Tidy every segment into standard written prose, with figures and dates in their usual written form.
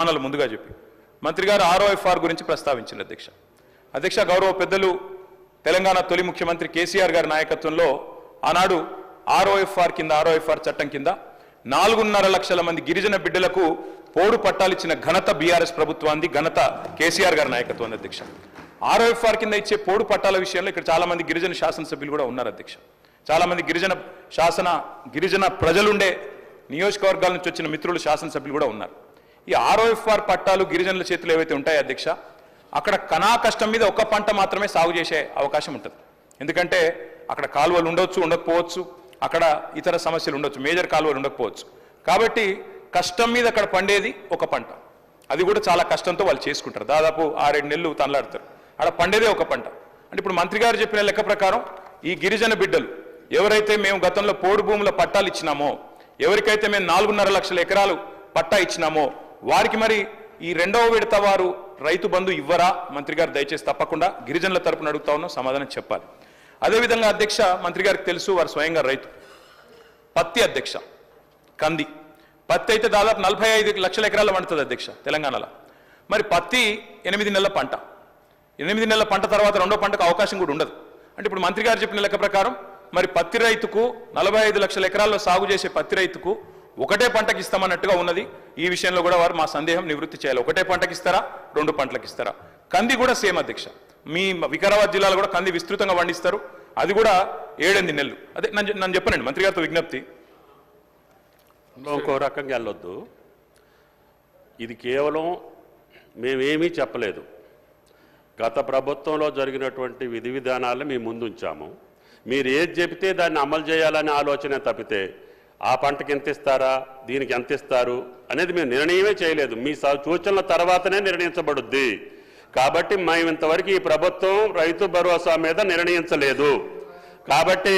మనలు ముందుగా చెప్పి మంత్రి గారు ఆర్ఓఎఫ్ఆర్ గురించి ప్రస్తావించారు అధ్యక్ష గౌరవ పెద్దలు తెలంగాణ తొలి ముఖ్యమంత్రి కేసీఆర్ గారి నాయకత్వంలో ఆనాడు ఆర్ఓఎఫ్ఆర్ చట్టం కింద 4.5 లక్షల మంది గిరిజన బిడ్డలకు పోడు పట్టాలు ఇచ్చిన ఘనత బీఆర్ఎస్ ప్రభుత్వానికి, ఘనత కేసీఆర్ గారి నాయకత్వం అధ్యక్ష. ఆర్ఓఎఫ్ఆర్ కింద ఇచ్చే పోడు పట్టాల విషయంలో ఇక్కడ చాలా మంది గిరిజన శాసనసభ్యులు కూడా ఉన్నారు అధ్యక్ష. చాలా మంది గిరిజన ప్రజలుండే నియోజకవర్గాల నుంచి వచ్చిన మిత్రులు శాసనసభ్యులు కూడా ఉన్నారు. ఈ ఆర్ఓఎఫ్ఆర్ పట్టాలు గిరిజనుల చేతులు ఏవైతే ఉంటాయో అధ్యక్ష, అక్కడ కనా కష్టం మీద ఒక పంట మాత్రమే సాగు చేసే అవకాశం ఉంటుంది. ఎందుకంటే అక్కడ కాలువలు ఉండొచ్చు, ఉండకపోవచ్చు, అక్కడ ఇతర సమస్యలు ఉండొచ్చు, మేజర్ కాలువలు ఉండకపోవచ్చు. కాబట్టి కష్టం మీద అక్కడ పండేది ఒక పంట, అది కూడా చాలా కష్టంతో వాళ్ళు చేసుకుంటారు. దాదాపు 6-7 నెలలు తనలాడతారు. అక్కడ పండేదే ఒక పంట. అంటే ఇప్పుడు మంత్రి గారు చెప్పిన లెక్క ప్రకారం ఈ గిరిజన బిడ్డలు ఎవరైతే మేము గతంలో పోడు భూముల పట్టాలు ఇచ్చినామో, ఎవరికైతే మేము 4.5 లక్షల ఎకరాలు పట్టా ఇచ్చినామో వారికి మరి ఈ రెండవ విడత వారు రైతు బంధు ఇవ్వరా? మంత్రి గారు దయచేసి తప్పకుండా గిరిజనుల తరపున అడుగుతా ఉన్నాం, సమాధానం చెప్పాలి. అదేవిధంగా అధ్యక్ష, మంత్రి గారికి తెలుసు వారు స్వయంగా రైతు. పత్తి అధ్యక్ష, కంది పత్తి అయితే దాదాపు 45 లక్షల ఎకరాలు పండుతుంది అధ్యక్ష తెలంగాణలో. మరి పత్తి 8 నెలల పంట, 8 నెలల పంట తర్వాత రెండో పంటకు అవకాశం కూడా ఉండదు. అంటే ఇప్పుడు మంత్రి గారు చెప్పిన లెక్క ప్రకారం మరి పత్తి రైతుకు 45 లక్షల ఎకరాల్లో సాగు చేసే పత్తి రైతుకు ఒకటే పంటకి ఇస్తామన్నట్టుగా ఉన్నది. ఈ విషయంలో కూడా వారు మా సందేహం నివృత్తి చేయాలి. ఒకటే పంటకి ఇస్తారా, 2 పంటలకు ఇస్తారా? కంది కూడా సేమ్ అధ్యక్ష. మీ వికారాబాద్ జిల్లాలో కూడా కంది విస్తృతంగా పండిస్తారు, అది కూడా 7-8 నెలలు. అదే నన్ను చెప్పనండి మంత్రి గారితో విజ్ఞప్తి. ఇంకో రకంగా వెళ్ళొద్దు. ఇది కేవలం మేమేమీ చెప్పలేదు. గత ప్రభుత్వంలో జరిగినటువంటి విధి విధానాలను మేము ముందుంచాము. మీరు ఏది చెబితే దాన్ని అమలు చేయాలనే ఆలోచన తప్పితే ఆ పంటకి ఎంత ఇస్తారా, దీనికి ఎంత ఇస్తారు అనేది మేము నిర్ణయమే చేయలేదు. మీ సూచనల తర్వాతనే నిర్ణయించబడుద్ది. కాబట్టి మేము ఇంతవరకు ఈ ప్రభుత్వం రైతు భరోసా మీద నిర్ణయించలేదు. కాబట్టి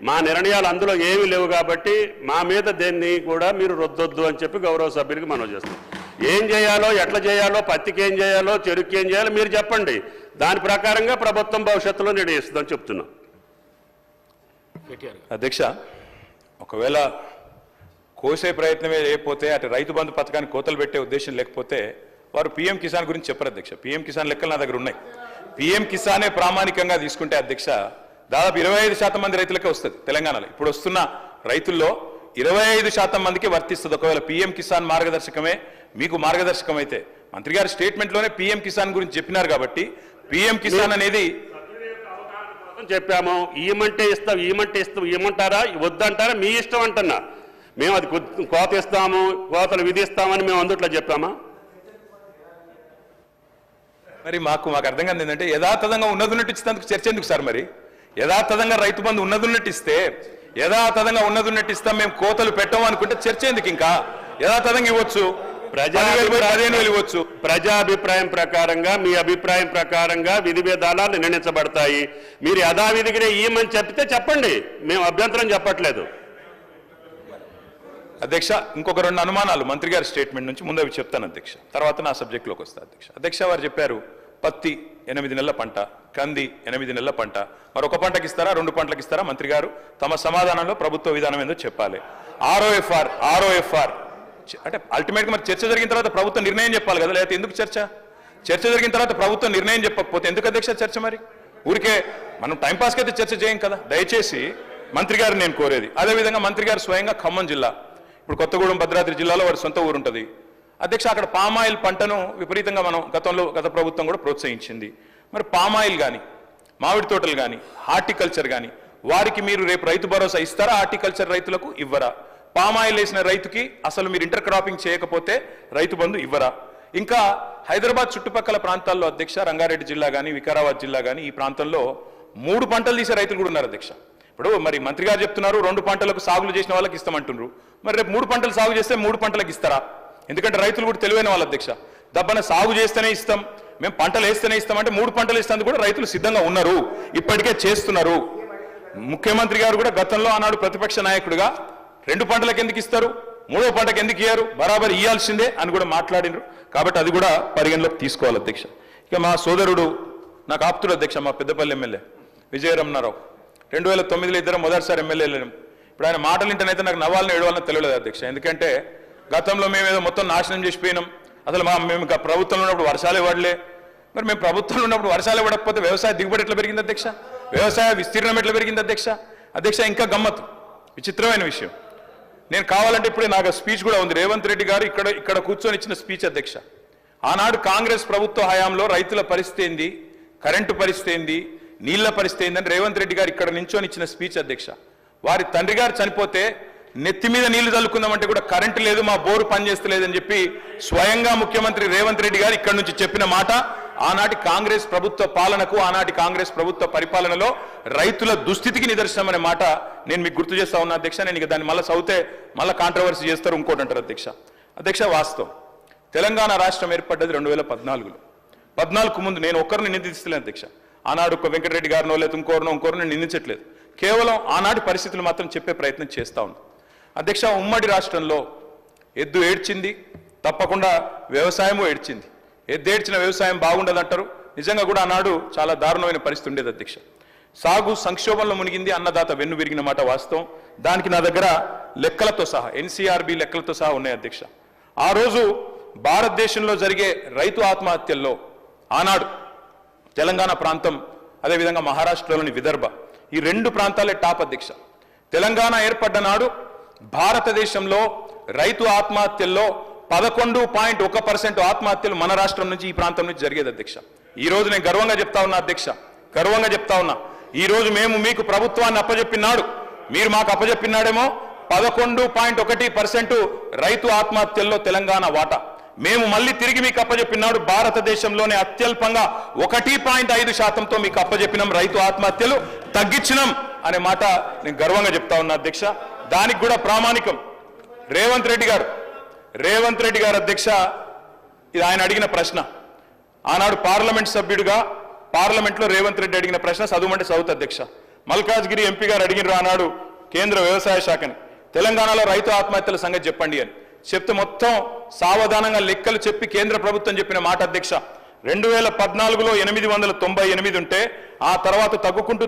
మా నిర్ణయాలు అందులో ఏమీ లేవు. కాబట్టి మా మీద దేన్ని కూడా మీరు రుద్దొద్దు అని చెప్పి గౌరవ సభ్యులకి మనవి చేస్తాం. ఏం చేయాలో, ఎట్లా చేయాలో, పత్తికి ఏం చేయాలో, చెరుకు ఏం చేయాలో మీరు చెప్పండి. దాని ప్రకారంగా ప్రభుత్వం భవిష్యత్తులో నిర్ణయిస్తుందని చెప్తున్నాం. అధ్యక్ష, ఒకవేళ కోసే ప్రయత్నమే లేకపోతే, అటు రైతు బంధు పథకానికి కోతలు పెట్టే ఉద్దేశం లేకపోతే వారు పీఎం కిసాన్ గురించి చెప్పరు అధ్యక్ష. పీఎం కిసాన్ లెక్కలు నా దగ్గర ఉన్నాయి. పీఎం కిసానే ప్రామాణికంగా తీసుకుంటే అధ్యక్ష దాదాపు 25% మంది రైతులకే వస్తుంది తెలంగాణలో. ఇప్పుడు వస్తున్న రైతుల్లో 25% మందికి వర్తిస్తుంది. ఒకవేళ పీఎం కిసాన్ మార్గదర్శకమే మీకు మార్గదర్శకం అయితే, మంత్రి గారి స్టేట్మెంట్లోనే పీఎం కిసాన్ గురించి చెప్పినారు. కాబట్టి పీఎం కిసాన్ అనేది చెప్పాము. ఇవ్వమంటే ఇస్తాం, ఇవ్వమంటారా, వద్దంటారా మీ ఇష్టం అంటున్నా. మేము అది కోత ఇస్తాము, కోతలు విధిస్తామని మేము అందుట్లో చెప్పామా? మరి మాకు అర్థం కాదు ఏంటంటే యథాతథంగా ఉన్నదున్నట్టు ఇచ్చినందుకు చర్చ ఎందుకు సార్? మరి యథాతథంగా రైతు బంధు ఉన్నదున్నట్టు ఇస్తే, యథాతథంగా ఉన్నదున్నట్టు ఇస్తాం, మేము కోతలు పెట్టాము అనుకుంటే చర్చ ఎందుకు? ఇంకా యథాతథంగా ఇవ్వచ్చు, ప్రజాభిప్రాయం ప్రకారంగా, మీ అభిప్రాయం ప్రకారంగా విధి విధానాలు నిర్ణయించబడతాయి. మీరు యథావిధిగానే ఏమని చెప్తే చెప్పండి, మేము అభ్యంతరం చెప్పట్లేదు. అధ్యక్ష, ఇంకొక 2 అనుమానాలు మంత్రి గారి స్టేట్మెంట్ నుంచి ముందు అవి చెప్తాను అధ్యక్ష, తర్వాత నా సబ్జెక్టులోకి వస్తా అధ్యక్ష. వారు చెప్పారు పత్తి 8 నెలల పంట, కంది 8 నెలల పంట, మరి ఒక పంటకి ఇస్తారా, 2 పంటలకు ఇస్తారా? మంత్రి గారు తమ సమాధానంలో ప్రభుత్వ విధానం ఏందో చెప్పాలి. ఆర్ఓఎఫ్ఆర్ అంటే అల్టిమేట్గా మరి చర్చ జరిగిన తర్వాత ప్రభుత్వం నిర్ణయం చెప్పాలి కదా, లేకపోతే ఎందుకు చర్చ? చర్చ జరిగిన తర్వాత ప్రభుత్వం నిర్ణయం చెప్పకపోతే ఎందుకు అధ్యక్ష చర్చ? మరి ఊరికే మనం టైంపాస్కి అయితే చర్చ చేయం కదా. దయచేసి మంత్రి గారు నేను కోరేది. అదేవిధంగా మంత్రి గారు స్వయంగా ఖమ్మం జిల్లా, ఇప్పుడు కొత్తగూడెం భద్రాద్రి జిల్లాలో వారి సొంత ఊరు ఉంటుంది అధ్యక్ష. అక్కడ పామాయిల్ పంటను విపరీతంగా గత ప్రభుత్వం కూడా ప్రోత్సహించింది. మరి పామాయిల్ కానీ, మామిడి తోటలు కానీ, హార్టికల్చర్ కానీ వారికి మీరు రేపు రైతు భరోసా ఇస్తారా? హార్టికల్చర్ రైతులకు ఇవ్వరా? పామాయిల్ వేసిన రైతుకి అసలు మీరు ఇంటర్ క్రాపింగ్ చేయకపోతే రైతు బంధు ఇవ్వరా? ఇంకా హైదరాబాద్ చుట్టుపక్కల ప్రాంతాల్లో అధ్యక్ష, రంగారెడ్డి జిల్లా కానీ, వికారాబాద్ జిల్లా కానీ, ఈ ప్రాంతంలో 3 పంటలు తీసే రైతులు కూడా ఉన్నారు అధ్యక్ష. ఇప్పుడు మరి మంత్రి గారు చెప్తున్నారు 2 పంటలకు సాగులు చేసిన వాళ్ళకి ఇస్తామంటున్నారు. మరి రేపు 3 పంటలు సాగు చేస్తే 3 పంటలకు ఇస్తారా? ఎందుకంటే రైతులు కూడా తెలివైన వాళ్ళు అధ్యక్ష. దబ్బన సాగు చేస్తేనే ఇస్తాం, మేము పంటలు వేస్తేనే ఇస్తాం అంటే 3 పంటలు ఇస్తానికి కూడా రైతులు సిద్ధంగా ఉన్నారు, ఇప్పటికే చేస్తున్నారు. ముఖ్యమంత్రి గారు కూడా గతంలో ఆనాడు ప్రతిపక్ష నాయకుడిగా 2 పంటలకు ఎందుకు ఇస్తారు, 3వ పంటకు ఎందుకు ఇయ్యారు, బరాబర్ ఇయ్యాల్సిందే అని కూడా మాట్లాడినారు. కాబట్టి అది కూడా పరిగణలోకి తీసుకోవాలి అధ్యక్ష. ఇక మా సోదరుడు నాకు ఆప్తుడు అధ్యక్ష, మా పెద్దపల్లి ఎమ్మెల్యే విజయరమణారావు, 2009లో ఇద్దరు మొదటిసారి ఎమ్మెల్యేలు. ఇప్పుడు ఆయన మాటలు వింటేనైతే నాకు నవ్వాలని ఏడవాలని తెలియలేదు అధ్యక్ష. ఎందుకంటే గతంలో మేమేదో మొత్తం నాశనం చేసిపోయినాం, అసలు మేము ఇంకా ప్రభుత్వంలో ఉన్నప్పుడు వర్షాలు ఇవ్వడలే. మరి మేము ప్రభుత్వంలో ఉన్నప్పుడు వర్షాలు ఇవ్వకపోతే వ్యవసాయ దిగుబడి ఎట్లా పెరిగింది అధ్యక్ష? వ్యవసాయ విస్తీర్ణం ఎట్లా పెరిగింది అధ్యక్ష? అధ్యక్ష ఇంకా గమ్మత్తు, విచిత్రమైన విషయం. నేను కావాలంటే ఇప్పుడే నాకు స్పీచ్ కూడా ఉంది. రేవంత్ రెడ్డి గారు ఇక్కడ కూర్చొని ఇచ్చిన స్పీచ్ అధ్యక్ష. ఆనాడు కాంగ్రెస్ ప్రభుత్వ హయాంలో రైతుల పరిస్థితి ఏంది, కరెంటు పరిస్థితి ఏంది, నీళ్ల పరిస్థితి ఏందని రేవంత్ రెడ్డి గారు ఇక్కడ నించొని ఇచ్చిన స్పీచ్ అధ్యక్ష. వారి తండ్రి గారు చనిపోతే నెత్తి మీద నీళ్లు చల్లుకుందామంటే కూడా కరెంటు లేదు, మా బోరు పనిచేస్తలేదని చెప్పి స్వయంగా ముఖ్యమంత్రి రేవంత్ రెడ్డి గారు ఇక్కడ నుంచి చెప్పిన మాట ఆనాటి కాంగ్రెస్ ప్రభుత్వ పాలనకు, ఆనాటి కాంగ్రెస్ ప్రభుత్వ పరిపాలనలో రైతుల దుస్థితికి నిదర్శనం అనే మాట నేను మీకు గుర్తు చేస్తా ఉన్నా అధ్యక్ష. నేను ఇక దాన్ని మళ్ళీ చదివితే మళ్ళీ కాంట్రవర్సీ చేస్తారు, ఇంకోటి అంటారు అధ్యక్ష. అధ్యక్ష, వాస్తవం తెలంగాణ రాష్ట్రం ఏర్పడ్డది 2014లో. 14కు ముందు నేను ఒక్కరిని నిందిస్తలేను అధ్యక్ష. ఆనాడు వెంకటరెడ్డి గారినో లేదా ఇంకోరినో నేను నిందించట్లేదు. కేవలం ఆనాటి పరిస్థితులు మాత్రం చెప్పే ప్రయత్నం చేస్తా ఉన్నాను అధ్యక్ష. ఉమ్మడి రాష్ట్రంలో ఎద్దు ఏడ్చింది, తప్పకుండా వ్యవసాయము ఏడ్చింది. ఎద్దు ఏడ్చిన వ్యవసాయం బాగుండదంటారు. నిజంగా కూడా ఆనాడు చాలా దారుణమైన పరిస్థితి ఉండేది అధ్యక్ష. సాగు సంక్షోభంలో మునిగింది, అన్నదాత వెన్ను విరిగిన మాట వాస్తవం. దానికి నా దగ్గర లెక్కలతో సహా, NCRB లెక్కలతో సహా ఉన్నాయి అధ్యక్ష. ఆ రోజు భారతదేశంలో జరిగే రైతు ఆత్మహత్యల్లో ఆనాడు తెలంగాణ ప్రాంతం, అదేవిధంగా మహారాష్ట్రలోని విదర్భ, ఈ రెండు ప్రాంతాలే టాప్ అధ్యక్ష. తెలంగాణ ఏర్పడ్డ నాడు భారతదేశంలో రైతు ఆత్మహత్యల్లో 11.1% ఆత్మహత్యలు మన రాష్ట్రం నుంచి, ఈ ప్రాంతం నుంచి జరిగేది అధ్యక్ష. ఈ రోజు నేను గర్వంగా చెప్తా ఉన్నా అధ్యక్ష, గర్వంగా చెప్తా ఉన్నా. ఈ రోజు మేము మీకు ప్రభుత్వాన్ని అప్పజెప్పినాడు, మీరు మాకు అప్పజెప్పినాడేమో 11.1% రైతు ఆత్మహత్యల్లో తెలంగాణ వాటా. మేము మళ్ళీ తిరిగి మీకు అప్పజెప్పినాడు భారతదేశంలోనే అత్యల్పంగా 1.5%తో మీకు అప్పజెప్పినాం, రైతు ఆత్మహత్యలు తగ్గించినాం అనే మాట నేను గర్వంగా చెప్తా ఉన్నా అధ్యక్ష. దానికి కూడా ప్రామాణికం రేవంత్ రెడ్డి గారు అధ్యక్ష. ఇది ఆయన అడిగిన ప్రశ్న. ఆనాడు పార్లమెంట్ సభ్యుడిగా పార్లమెంట్లో రేవంత్ రెడ్డి అడిగిన ప్రశ్న చదువుమంటే చదువుతా అధ్యక్ష. మల్కాజ్గిరి ఎంపీ గారు అడిగినారు ఆనాడు కేంద్ర వ్యవసాయ శాఖని, తెలంగాణలో రైతు ఆత్మహత్యల సంగతి చెప్పండి అని చెప్తే మొత్తం సావధానంగా లెక్కలు చెప్పి కేంద్ర ప్రభుత్వం చెప్పిన మాట అధ్యక్ష, 2014లో 898 ఉంటే ఆ తర్వాత తగ్గుకుంటూ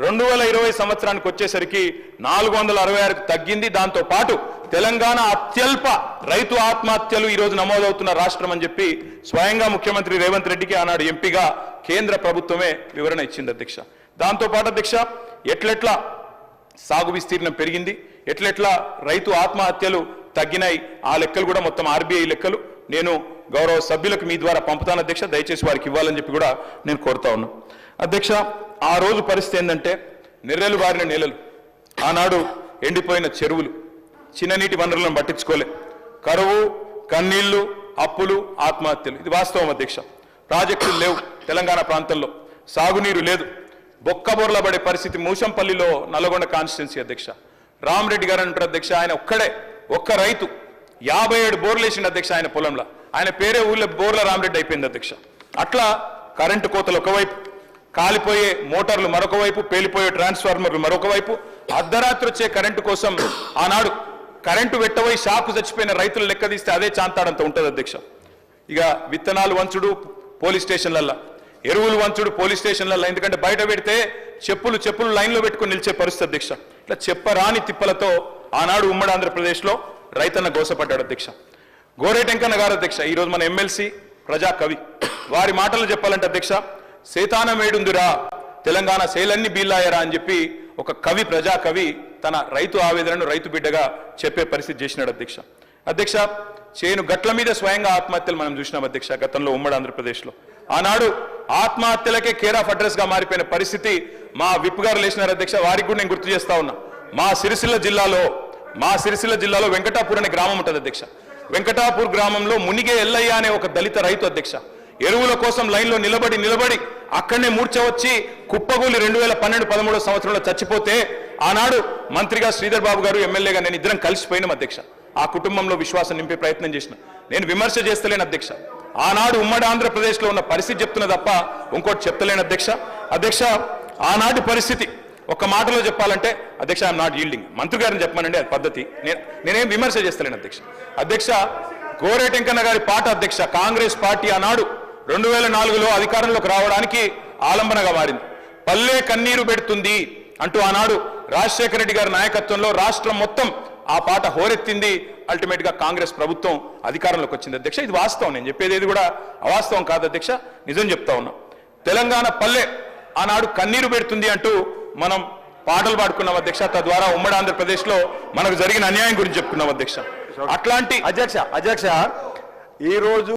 2020 సంవత్సరానికి వచ్చేసరికి 466కు తగ్గింది. దాంతో పాటు తెలంగాణ అత్యల్ప రైతు ఆత్మహత్యలు ఈ రోజు నమోదవుతున్న రాష్ట్రం అని చెప్పి స్వయంగా ముఖ్యమంత్రి రేవంత్ రెడ్డికి ఆనాడు ఎంపీగా కేంద్ర ప్రభుత్వమే వివరణ ఇచ్చింది అధ్యక్ష. దాంతో పాటు అధ్యక్ష, ఎట్లెట్లా సాగు విస్తీర్ణం పెరిగింది, ఎట్లెట్లా రైతు ఆత్మహత్యలు తగ్గినాయి, ఆ లెక్కలు కూడా మొత్తం RBI లెక్కలు నేను గౌరవ సభ్యులకు మీ ద్వారా పంపుతాను అధ్యక్ష. దయచేసి వారికి ఇవ్వాలని చెప్పి కూడా నేను కోరుతా ఉన్నాను అధ్యక్ష. ఆ రోజు పరిస్థితి ఏంటంటే నెర్రెలు బారిన నేలలు, ఆనాడు ఎండిపోయిన చెరువులు, చిన్ననీటి వనరులను పట్టించుకోలే, కరువు, కన్నీళ్లు, అప్పులు, ఆత్మహత్యలు. ఇది వాస్తవం అధ్యక్ష. ప్రాజెక్టులు లేవు తెలంగాణ ప్రాంతంలో, సాగునీరు లేదు, బొక్కబోర్ల పడే పరిస్థితి. మూషంపల్లిలో నల్గొండ కాన్స్టిట్యున్సీ అధ్యక్ష, రామరెడ్డి గారు అంటారు అధ్యక్ష, ఆయన ఒక్క రైతు 57 బోర్లు వేసిండు అధ్యక్ష ఆయన పొలంలో. ఆయన పేరే ఊళ్ళో బోర్ల రామరెడ్డి అయిపోయింది అధ్యక్ష. అట్లా కరెంటు కోతలు ఒకవైపు, కాలిపోయే మోటార్లు మరొక వైపు, పేలిపోయే ట్రాన్స్ఫార్మర్లు మరొక వైపు, అర్ధరాత్రి వచ్చే కరెంటు కోసం ఆనాడు కరెంటు వెట్టబోయి షాకు చచ్చిపోయిన రైతులు లెక్క తీస్తే అదే చాంతాడంత ఉంటుంది అధ్యక్ష. ఇక విత్తనాలు వంచుడు పోలీస్ స్టేషన్లల్లో, ఎరువులు వంచుడు పోలీస్ స్టేషన్లలో, ఎందుకంటే బయట పెడితే చెప్పులు లైన్లో పెట్టుకుని నిలిచే పరిస్థితి అధ్యక్ష. ఇట్లా చెప్పరాని తిప్పలతో ఆనాడు ఉమ్మడి ఆంధ్రప్రదేశ్లో రైతన్న గోసపడ్డాడు అధ్యక్ష. గోరేటెంకన్న గారు అధ్యక్ష, ఈరోజు మన ఎమ్మెల్సీ ప్రజాకవి, వారి మాటలు చెప్పాలంటే అధ్యక్ష, సేతానమేడుందిరా తెలంగాణ సేలన్ని బీల్లాయరా అని చెప్పి ఒక కవి, ప్రజాకవి తన రైతు ఆవేదనను రైతు బిడ్డగా చెప్పే పరిస్థితి చేసినాడు అధ్యక్ష. అధ్యక్ష, చేను గట్ల మీద స్వయంగా ఆత్మహత్యలు మనం చూసినాం అధ్యక్ష గతంలో ఉమ్మడి ఆంధ్రప్రదేశ్లో. ఆనాడు ఆత్మహత్యలకే కేర్ ఆఫ్ అడ్రస్ గా మారిపోయిన పరిస్థితి మా విప్ గారు లేచినారు అధ్యక్ష. వారికి కూడా నేను గుర్తు చేస్తా ఉన్నా, మా సిరిసిల్ల జిల్లాలో వెంకటాపూర్ అనే గ్రామం ఉంటుంది అధ్యక్ష. వెంకటాపూర్ గ్రామంలో మునిగే ఎల్లయ్య అనే ఒక దళిత రైతు అధ్యక్ష, ఎరువుల కోసం లైన్లో నిలబడి అక్కడనే మూర్ఛ వచ్చి కుప్పగూలి 2012-13 సంవత్సరంలో చచ్చిపోతే ఆనాడు మంత్రిగా శ్రీధర్ బాబు గారు, ఎమ్మెల్యేగా నేను ఇద్దరం కలిసిపోయినాం అధ్యక్ష. ఆ కుటుంబంలో విశ్వాసం నింపే ప్రయత్నం చేసిన. నేను విమర్శ చేస్తలేను అధ్యక్ష, ఆనాడు ఉమ్మడి ఆంధ్రప్రదేశ్లో ఉన్న పరిస్థితి చెప్తున్నా తప్ప ఇంకోటి చెప్తలేను అధ్యక్ష. ఆనాటి పరిస్థితి ఒక మాటలో చెప్పాలంటే అధ్యక్ష, ఐఎమ్ నాట్ ఈల్డింగ్. మంత్రి గారిని చెప్పమనండి, అది పద్ధతి. నేనేం విమర్శ చేస్తలేను అధ్యక్ష. గోరేటెంకన్న గారి పాట అధ్యక్ష, కాంగ్రెస్ పార్టీ ఆనాడు 2004లో అధికారంలోకి రావడానికి ఆలంబనగా మారింది. పల్లె కన్నీరు పెడుతుంది అంటూ ఆనాడు రాజశేఖర రెడ్డి గారి నాయకత్వంలో రాష్ట్రం మొత్తం ఆ పాట హోరెత్తింది అల్టిమేట్ గా కాంగ్రెస్ ప్రభుత్వం అధికారంలోకి వచ్చింది అధ్యక్ష. ఇది వాస్తవం, నేను చెప్పేది ఏది కూడా అవాస్తవం కాదు అధ్యక్ష, నిజం చెప్తా ఉన్నా. తెలంగాణ పల్లె ఆనాడు కన్నీరు పెడుతుంది అంటూ మనం పాటలు పాడుకున్నాం అధ్యక్ష. తద్వారా ఉమ్మడి ఆంధ్రప్రదేశ్ లో మనకు జరిగిన అన్యాయం గురించి చెప్పుకున్నాం అధ్యక్ష. అట్లాంటి అధ్యక్ష ఈ రోజు